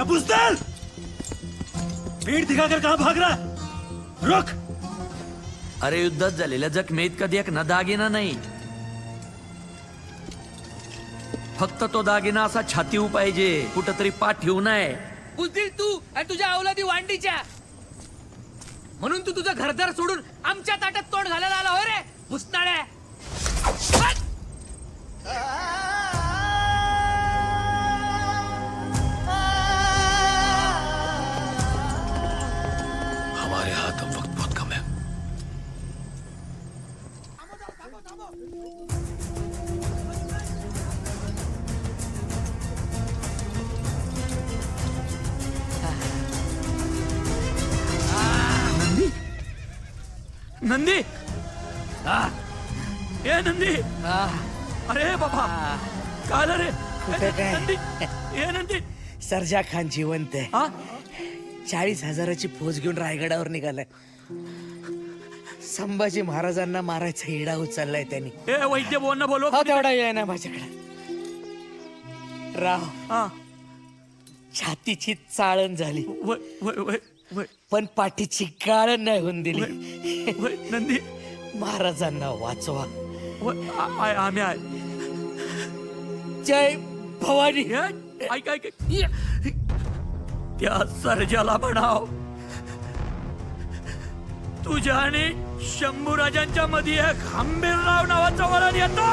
बुजदल, पीठ दिखाकर कहां भाग रहा? रुक. अरे युद्धात झालेल्या जखमेत कधी एक ना दागिना नाही. फक्त तो दागिना असा छातीव पाहिजे, कुठंतरी पाठ ठेवू नये. बुजदिल तू आणि तुझ्या अवलादी वांडीच्या. म्हणून तू तुझं घरदार सोडून आमच्या ताटात तोंड घालायला आला होय रे भुसनाळ्या. हमारे हाथ अब वक्त बहुत कम है. नंदी, ए नंदी, अरे बाबा काय झालं रे? कुठं काय? नंदी, ए नंदी. सरजा खान जिवंत आहे. हा 40,000ची फौज घेऊन रायगडावर निघालाय. संभाजी महाराजांना मारायचा हिडा उचललाय त्यांनी. ए वैद्य बोलणं बोलव. हो तेवढा वेळ ना माझ्याकडे. राव, हा छातीची चाळण झाली वय वय वय वय पण पाठीची गाळण नाही होऊन दिली. वय नंदी, महाराजांना वाचवा. आम्ही आहे. जय भवानी. ऐक ऐक, त्या सर्जाला म्हणाव तुझ्या आणि शंभूराजांच्या मध्ये एक हंबीरराव नावाचा वरण येतो.